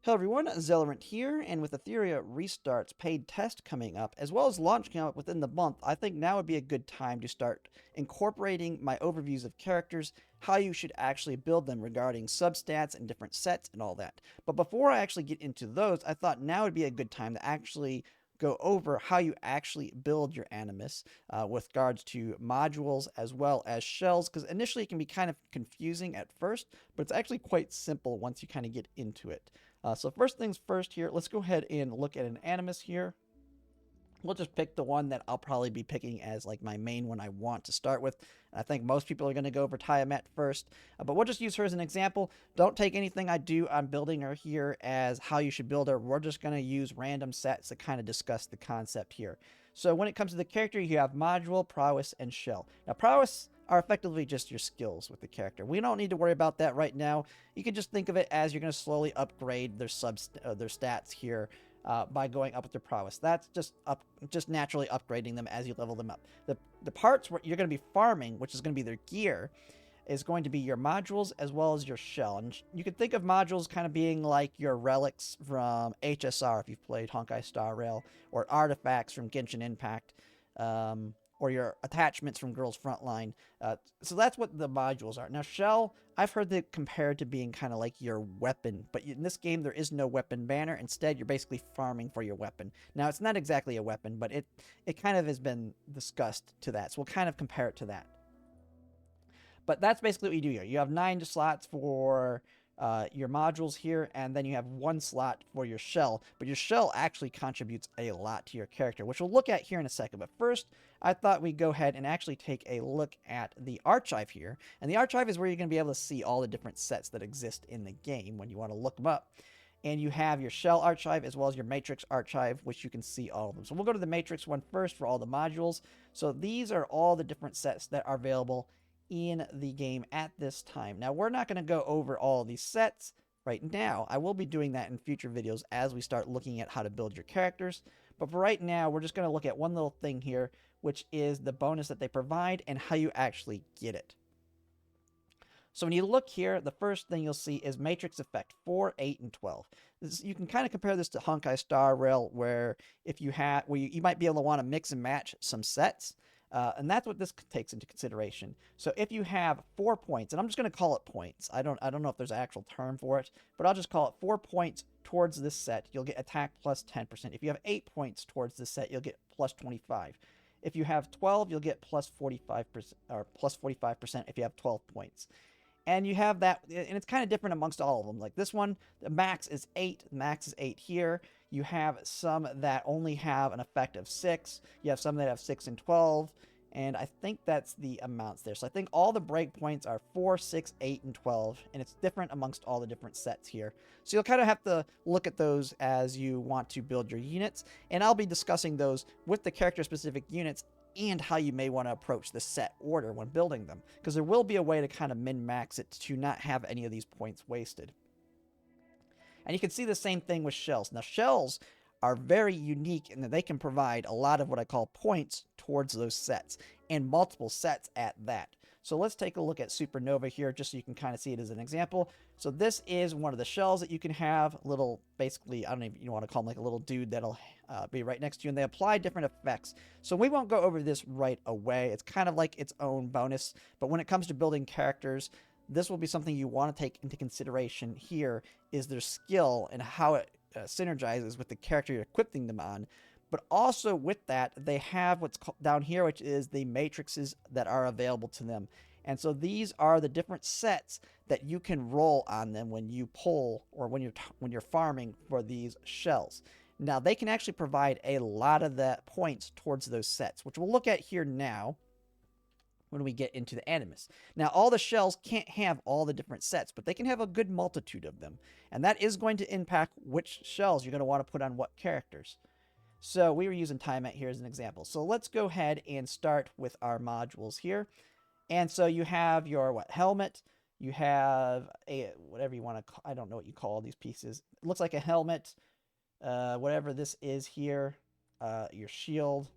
Hello everyone, Zellerant here, and with Etheria Restart's paid test coming up, as well as launch coming up within the month, I think now would be a good time to start incorporating my overviews of characters, how you should actually build them regarding substats and different sets and all that. But before I actually get into those, I thought now would be a good time to actually go over how you actually build your Animus with regards to modules as well as shells, because initially it can be kind of confusing at first, but it's actually quite simple once you kind of get into it. So first things first here, let's go ahead and look at an Animus here. We'll just pick the one that I'll probably be picking as like my main one I want to start with. I think most people are going to go for Tiamat first, but we'll just use her as an example. Don't take anything I do on building her here as how you should build her. We're just going to use random sets to kind of discuss the concept here. So when it comes to the character, you have module, prowess, and shell. Now prowess are effectively just your skills with the character. We don't need to worry about that right now. You can just think of it as you're going to slowly upgrade their stats here by going up with their prowess. That's just naturally upgrading them as you level them up. The parts where you're going to be farming, which is going to be their gear, is going to be your modules as well as your shell. And you can think of modules kind of being like your relics from HSR if you've played Honkai Star Rail, or artifacts from Genshin Impact. Or your attachments from Girls Frontline. So that's what the modules are. Now, shell, I've heard that compared to being kind of like your weapon, but in this game there is no weapon banner. Instead, you're basically farming for your weapon. Now, it's not exactly a weapon, but it kind of has been discussed to that. So we'll kind of compare it to that. But that's basically what you do here. You have 9 slots for your modules here, and then you have 1 slot for your shell. But your shell actually contributes a lot to your character, which we'll look at here in a second. But first, I thought we'd go ahead and actually take a look at the archive here. And the archive is where you're going to be able to see all the different sets that exist in the game when you want to look them up. And you have your shell archive as well as your matrix archive, which you can see all of them. So we'll go to the matrix one first for all the modules. So these are all the different sets that are available in the game at this time. Now, we're not going to go over all of these sets right now. I will be doing that in future videos as we start looking at how to build your characters. But for right now, we're just going to look at one little thing here, which is the bonus that they provide and how you actually get it. So when you look here, the first thing you'll see is Matrix Effect 4, 8, and 12. You can kind of compare this to Honkai Star Rail, where if you have, you might be able to want to mix and match some sets. And that's what this takes into consideration. So if you have 4 points, and I'm just going to call it points. I don't know if there's an actual term for it, but I'll just call it 4 points towards this set. You'll get attack plus 10%. If you have 8 points towards this set, you'll get plus 25. If you have 12, you'll get plus 45%, or plus 45% if you have 12 points. And you have that, and it's kind of different amongst all of them. Like this one, the max is 8. Max is 8 here. You have some that only have an effect of 6. You have some that have 6 and 12. And I think that's the amounts there. So I think all the breakpoints are 4, 6, 8, and 12. And it's different amongst all the different sets here. So you'll kind of have to look at those as you want to build your units. And I'll be discussing those with the character-specific units and how you may want to approach the set order when building them, because there will be a way to kind of min-max it to not have any of these points wasted. And you can see the same thing with shells. Now, shells are very unique in that they can provide a lot of what I call points towards those sets, and multiple sets at that. So let's take a look at Supernova here, just so you can kind of see it as an example. So this is one of the shells that you can have, little, basically, I don't even, you want to call them like a little dude that'll be right next to you, and they apply different effects. So we won't go over this right away. It's kind of like its own bonus, but when it comes to building characters, this will be something you want to take into consideration here, is their skill and how it synergizes with the character you're equipping them on. But also with that, they have what's down here, which is the matrices that are available to them. And so these are the different sets that you can roll on them when you pull, or when you're farming for these shells. Now, they can actually provide a lot of the points towards those sets, which we'll look at here now when we get into the Animus. Now, all the shells can't have all the different sets, but they can have a good multitude of them. And that is going to impact which shells you're going to want to put on what characters. So we were using Tiamat here as an example. So let's go ahead and start with our modules here. And so you have your helmet. You have a whatever you want to call, I don't know what you call these pieces. It looks like a helmet. Whatever this is here. Your shield.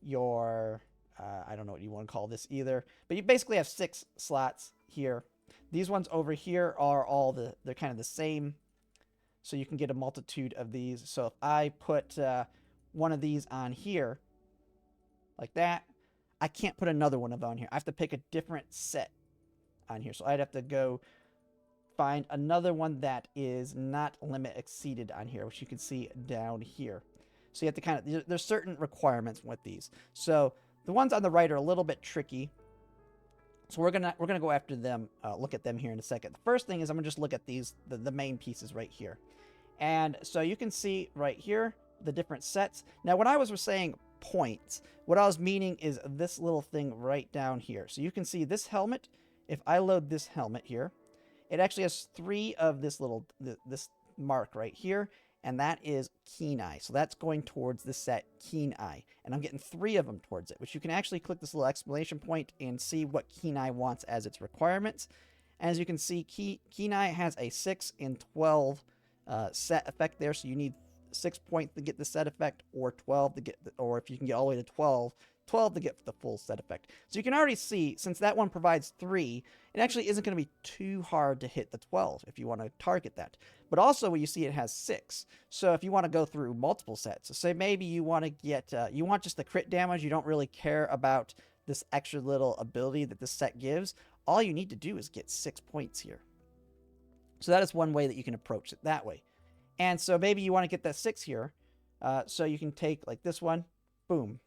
Your I don't know what you want to call this either. But you basically have 6 slots here. These ones over here are all they're kind of the same. so you can get a multitude of these. So if I put one of these on here, like that, I can't put another one of them on here. I have to pick a different set on here. So I'd have to go find another one that is not limit exceeded on here, which you can see down here. So you have to kind of, there's certain requirements with these. So the ones on the right are a little bit tricky. So we're gonna go after them, look at them here in a second. The first thing is I'm gonna just look at these, the main pieces right here. And so you can see right here, the different sets. Now when I was saying points, what I was meaning is this little thing right down here. So you can see this helmet, if I load this helmet here, it actually has 3 of this little, this mark right here, and that is Keen Eye. So that's going towards the set Keen Eye. And I'm getting 3 of them towards it, which you can actually click this little exclamation point and see what Keen Eye wants as its requirements. As you can see, Keen Eye has a 6 and 12 set effect there, so you need 6 points to get the set effect, or 12 to get, or if you can get all the way to 12 to get the full set effect. So you can already see, since that one provides 3, it actually isn't going to be too hard to hit the 12 if you want to target that. But also, you see it has 6. So if you want to go through multiple sets, so say maybe you want to get, you want just the crit damage, you don't really care about this extra little ability that this set gives, all you need to do is get 6 points here. So that is one way that you can approach it that way. And so maybe you want to get that 6 here, so you can take like this one, boom,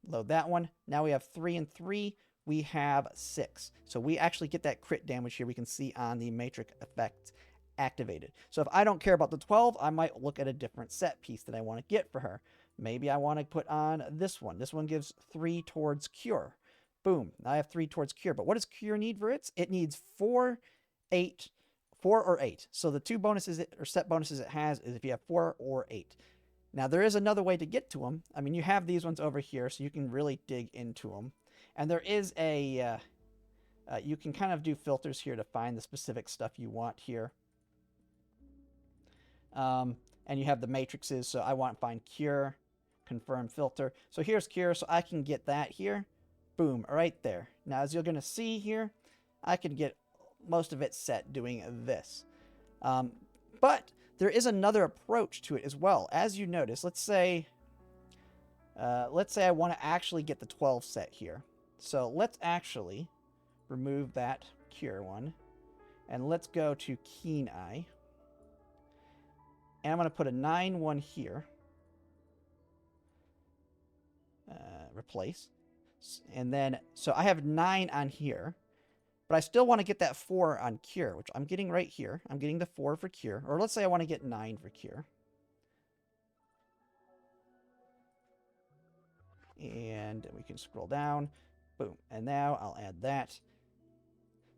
load that one. Now we have 3 and 3. We have 6. So we actually get that crit damage here. We can see on the matrix effect activated. So if I don't care about the 12, I might look at a different set piece that I want to get for her. Maybe I want to put on this one. This one gives 3 towards cure. Boom. I have 3 towards cure. But what does cure need for it? It needs 4, 8, 4 or 8. So the 2 bonuses or set bonuses it has is if you have 4 or 8. Now, there is another way to get to them. I mean, you have these ones over here, so you can really dig into them. And there is a, you can kind of do filters here to find the specific stuff you want here. And you have the matrices, so I want to find cure, confirm filter. So here's cure, so I can get that here. Boom, right there. Now, as you're going to see here, I can get most of it set doing this. But there is another approach to it as well. As you notice, let's say I want to actually get the 12 set here. So let's actually remove that cure one, and let's go to Keen Eye. And I'm going to put a 9 one here. Replace. And then, so I have 9 on here. But I still want to get that 4 on cure, which I'm getting right here. I'm getting the 4 for cure. Or let's say I want to get 9 for cure. And we can scroll down. Boom. And now I'll add that.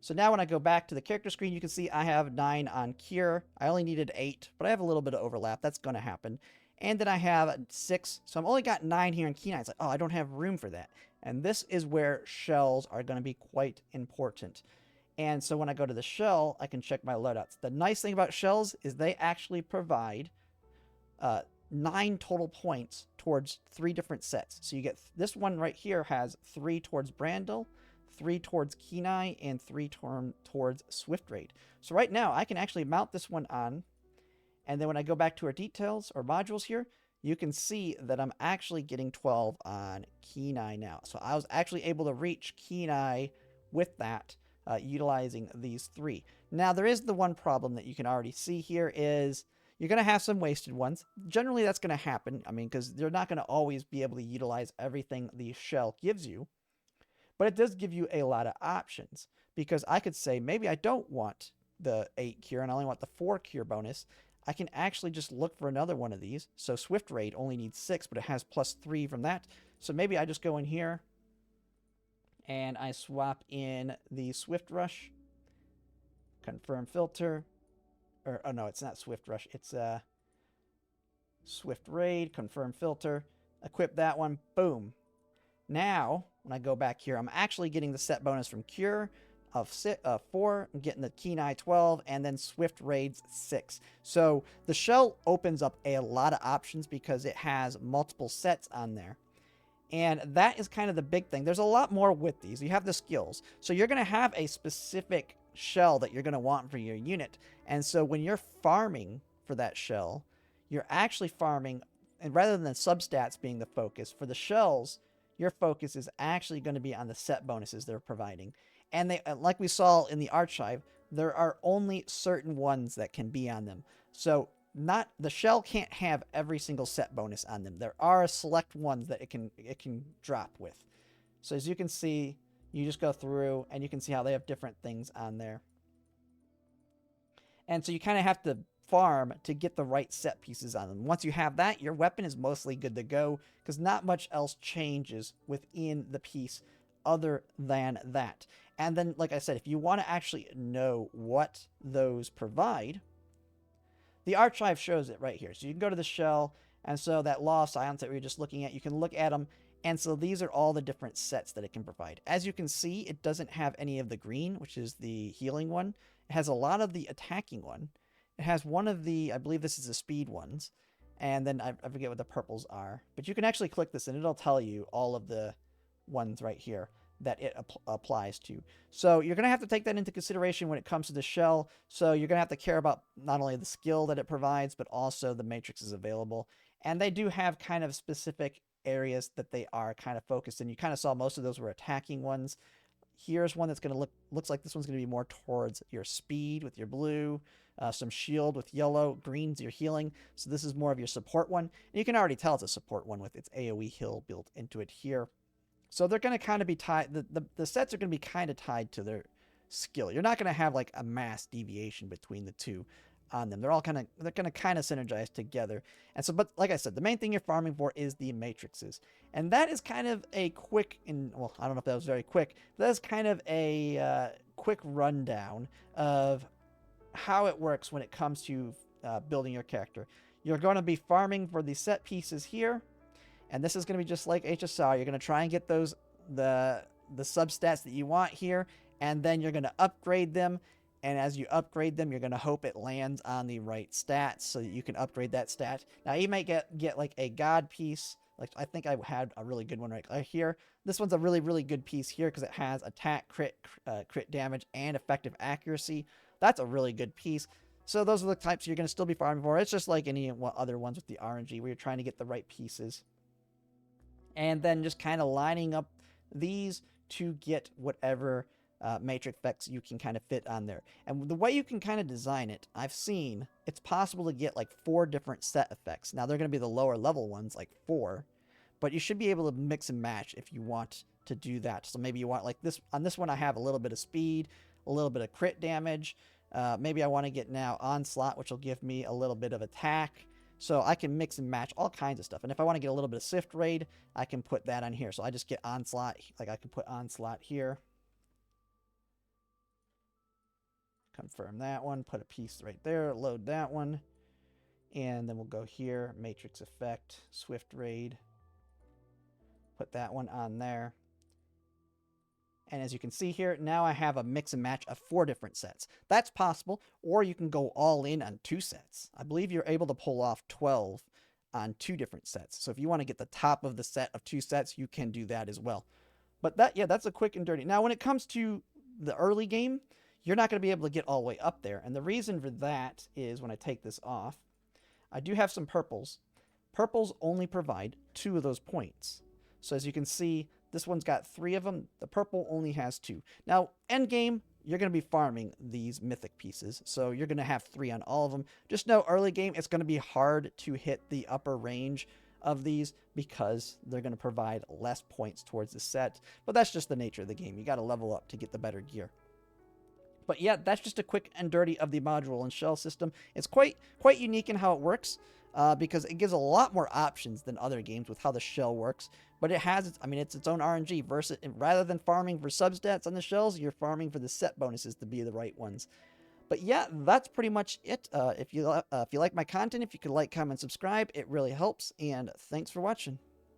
So now when I go back to the character screen, you can see I have 9 on cure. I only needed 8, but I have a little bit of overlap. That's going to happen. And then I have 6. So I've only got 9 here in Keen Eye. It's like, oh, I don't have room for that. And this is where shells are going to be quite important. And so when I go to the shell, I can check my loadouts. The nice thing about shells is they actually provide 9 total points towards 3 different sets. So you get this one right here has 3 towards Brandel, 3 towards Keen Eye, and 3 towards Swift Raid. So right now, I can actually mount this one on. And then when I go back to our details or modules here, you can see that I'm actually getting 12 on Keen Eye now. So I was actually able to reach Keen Eye with that, utilizing these 3. Now, there is the one problem that you can already see here is you're going to have some wasted ones. Generally, that's going to happen. I mean, because they're not going to always be able to utilize everything the shell gives you. But it does give you a lot of options. Because I could say, maybe I don't want the 8 cure and I only want the 4 cure bonus. I can actually just look for another one of these. So Swift Raid only needs 6, but it has +3 from that. So maybe I just go in here and I swap in the Swift Rush, confirm filter, or oh no, it's not Swift Rush, it's Swift Raid, confirm filter, equip that one, boom. Now, when I go back here, I'm actually getting the set bonus from Cure of 4, I'm getting the Keen Eye 12, and then Swift Raids 6. So the shell opens up a lot of options because it has multiple sets on there. And that is kind of the big thing. There's a lot more with these. You have the skills. So you're going to have a specific shell that you're going to want for your unit. And so when you're farming for that shell, you're actually farming, and rather than the substats being the focus, for the shells, your focus is actually going to be on the set bonuses they're providing. And they, like we saw in the archive, there are only certain ones that can be on them. So not the shell can't have every single set bonus on them. There are select ones that it can drop with. So as you can see, you just go through and you can see how they have different things on there. And so you kind of have to farm to get the right set pieces on them. Once you have that, your weapon is mostly good to go because not much else changes within the piece other than that. And then, like I said, if you want to actually know what those provide, the archive shows it right here. So you can go to the shell, and so that Law of Silence that we were just looking at, you can look at them, and so these are all the different sets that it can provide. As you can see, it doesn't have any of the green, which is the healing one. It has a lot of the attacking one. It has one of the, I believe this is the speed ones, and then I forget what the purples are. But you can actually click this, and it'll tell you all of the ones right here that it applies to. So you're going to have to take that into consideration when it comes to the shell. So you're going to have to care about not only the skill that it provides, but also the matrices available. And they do have kind of specific areas that they are kind of focused in. You kind of saw most of those were attacking ones. Here's one that's going to looks like this one's going to be more towards your speed with your blue, some shield with yellow, green's your healing. So this is more of your support one. And you can already tell it's a support one with its AoE heal built into it here. So they're going to kind of be tied, the sets are going to be kind of tied to their skill. You're not going to have like a mass deviation between the two on them. They're going to kind of synergize together. And so, but like I said, the main thing you're farming for is the matrices. And that is kind of a quick, well, I don't know if that was very quick, but that's kind of a quick rundown of how it works when it comes to building your character. You're going to be farming for the set pieces here. And this is going to be just like HSR. You're going to try and get those the substats that you want here, and then you're going to upgrade them. And as you upgrade them, you're going to hope it lands on the right stats so that you can upgrade that stat. Now, you might get like a god piece. Like I think I had a really good one right here. This one's a really, really good piece here because it has attack, crit damage, and effective accuracy. That's a really good piece. So those are the types you're going to still be farming for. It's just like any other ones with the RNG where you're trying to get the right pieces. And then just kind of lining up these to get whatever matrix effects you can kind of fit on there. And the way you can kind of design it, I've seen it's possible to get like 4 different set effects. Now they're going to be the lower level ones, like 4, but you should be able to mix and match if you want to do that. So maybe you want like this, on this one I have a little bit of speed, a little bit of crit damage. Maybe I want to get now onslaught, which will give me a little bit of attack. So I can mix and match all kinds of stuff. And if I want to get a little bit of Swift Raid, I can put that on here. So I just get Onslaught. Like I can put Onslaught here. Confirm that one. Put a piece right there. Load that one. And then we'll go here. Matrix Effect. Swift Raid. Put that one on there. And as you can see here, now I have a mix and match of 4 different sets. That's possible, or you can go all in on 2 sets. I believe you're able to pull off 12 on 2 different sets. So if you want to get the top of the set of 2 sets, you can do that as well. But that, yeah, that's a quick and dirty. Now, when it comes to the early game, you're not going to be able to get all the way up there. And the reason for that is when I take this off, I do have some purples. Purples only provide 2 of those points. So as you can see, this one's got 3 of them. The purple only has 2. Now, end game, you're going to be farming these mythic pieces. So you're going to have 3 on all of them. Just know early game, it's going to be hard to hit the upper range of these because they're going to provide less points towards the set. But that's just the nature of the game. You got to level up to get the better gear. But yeah, that's just a quick and dirty of the module and shell system. It's quite unique in how it works. Because it gives a lot more options than other games with how the shell works. But it has, it's its own RNG. Versus, rather than farming for substats on the shells, you're farming for the set bonuses to be the right ones. But yeah, that's pretty much it. If you like my content, if you could like, comment, subscribe, it really helps. And thanks for watching.